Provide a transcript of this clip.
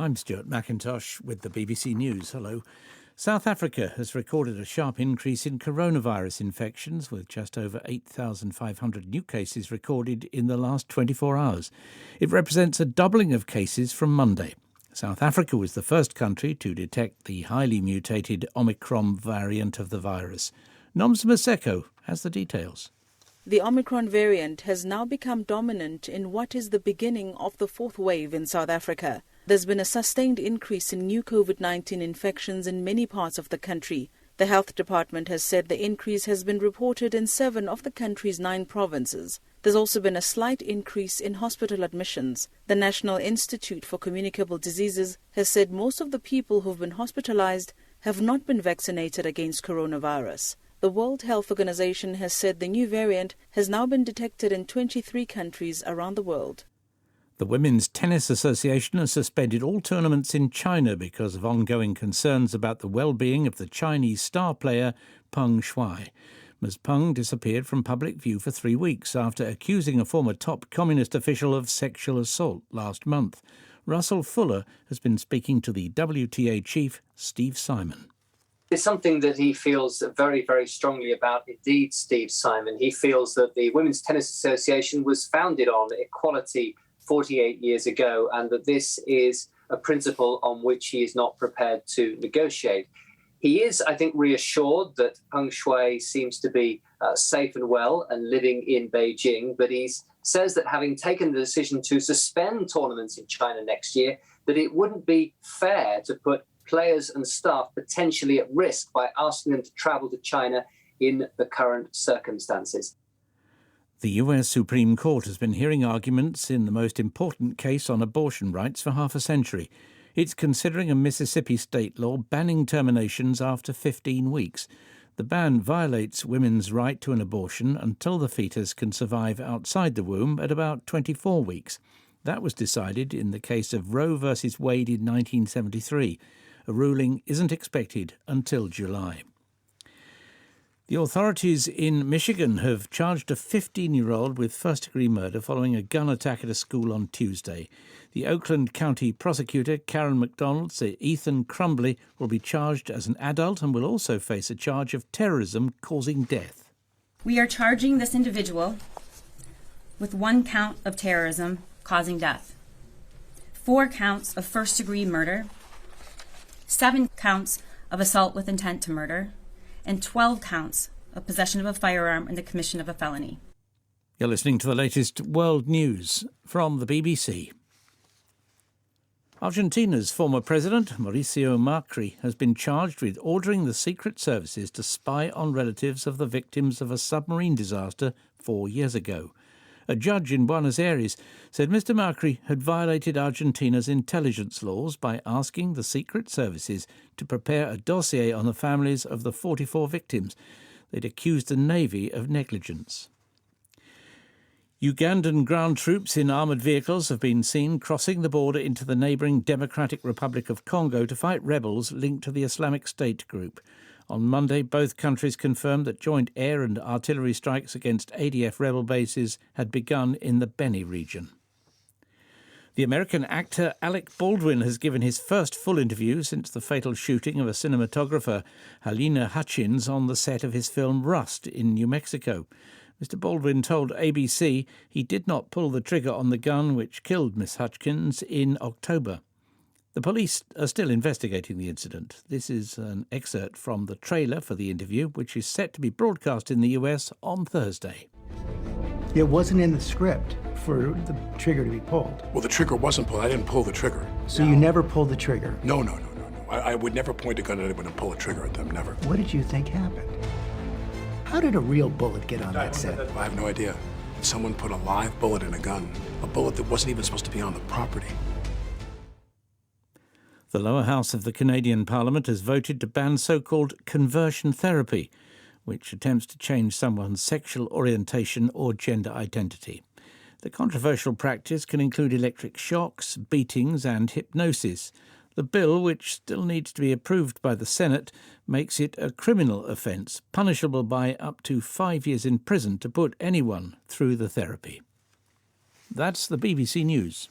I'm Stuart McIntosh with the BBC News. Hello. South Africa has recorded a sharp increase in coronavirus infections, with just over 8,500 new cases recorded in the last 24 hours. It represents a doubling of cases from Monday. South Africa was the first country to detect the highly mutated Omicron variant of the virus. Noms Maseko has the details. The Omicron variant has now become dominant in what is the beginning of the fourth wave in South Africa. There's been a sustained increase in new COVID-19 infections in many parts of the country. The health department has said the increase has been reported in 7 of the country's 9 provinces. There's also been a slight increase in hospital admissions. The National Institute for Communicable Diseases has said most of the people who've been hospitalized have not been vaccinated against coronavirus. The World Health Organization has said the new variant has now been detected in 23 countries around the world. The Women's Tennis Association has suspended all tournaments in China because of ongoing concerns about the well-being of the Chinese star player Peng Shuai. Ms. Peng disappeared from public view for 3 weeks after accusing a former top communist official of sexual assault last month. Russell Fuller has been speaking to the WTA chief, Steve Simon. It's something that he feels very, very strongly about. Indeed, Steve Simon. He feels that the Women's Tennis Association was founded on equality 48 years ago, and that this is a principle on which he is not prepared to negotiate. He is, I think, reassured that Peng Shuai seems to be safe and well and living in Beijing, but he says that having taken the decision to suspend tournaments in China next year, that it wouldn't be fair to put players and staff potentially at risk by asking them to travel to China in the current circumstances. The US Supreme Court has been hearing arguments in the most important case on abortion rights for half a century. It's considering a Mississippi state law banning terminations after 15 weeks. The ban violates women's right to an abortion until the fetus can survive outside the womb at about 24 weeks. That was decided in the case of Roe v. Wade in 1973. A ruling isn't expected until July. The authorities in Michigan have charged a 15-year-old with first-degree murder following a gun attack at a school on Tuesday. The Oakland County prosecutor, Karen McDonald, said Ethan Crumbley will be charged as an adult and will also face a charge of terrorism causing death. We are charging this individual with 1 count of terrorism causing death, 4 counts of first-degree murder, 7 counts of assault with intent to murder, and 12 counts of possession of a firearm and the commission of a felony. You're listening to the latest world news from the BBC. Argentina's former president, Mauricio Macri, has been charged with ordering the secret services to spy on relatives of the victims of a submarine disaster 4 years ago. A judge in Buenos Aires said Mr. Macri had violated Argentina's intelligence laws by asking the secret services to prepare a dossier on the families of the 44 victims. They'd accused the Navy of negligence. Ugandan ground troops in armoured vehicles have been seen crossing the border into the neighbouring Democratic Republic of Congo to fight rebels linked to the Islamic State group. On Monday, both countries confirmed that joint air and artillery strikes against ADF rebel bases had begun in the Beni region. The American actor Alec Baldwin has given his first full interview since the fatal shooting of a cinematographer, Halyna Hutchins, on the set of his film Rust in New Mexico. Mr. Baldwin told ABC he did not pull the trigger on the gun which killed Miss Hutchins in October. The police are still investigating the incident. This is an excerpt from the trailer for the interview, which is set to be broadcast in the US on Thursday. It wasn't in the script for the trigger to be pulled. Well, the trigger wasn't pulled. I didn't pull the trigger. So you never pulled the trigger? No. I would never point a gun at anyone and pull a trigger at them, never. What did you think happened? How did a real bullet get on that set? I have no idea. Someone put a live bullet in a gun, a bullet that wasn't even supposed to be on the property. The lower house of the Canadian Parliament has voted to ban so-called conversion therapy, which attempts to change someone's sexual orientation or gender identity. The controversial practice can include electric shocks, beatings and hypnosis. The bill, which still needs to be approved by the Senate, makes it a criminal offence, punishable by up to 5 years in prison to put anyone through the therapy. That's the BBC News.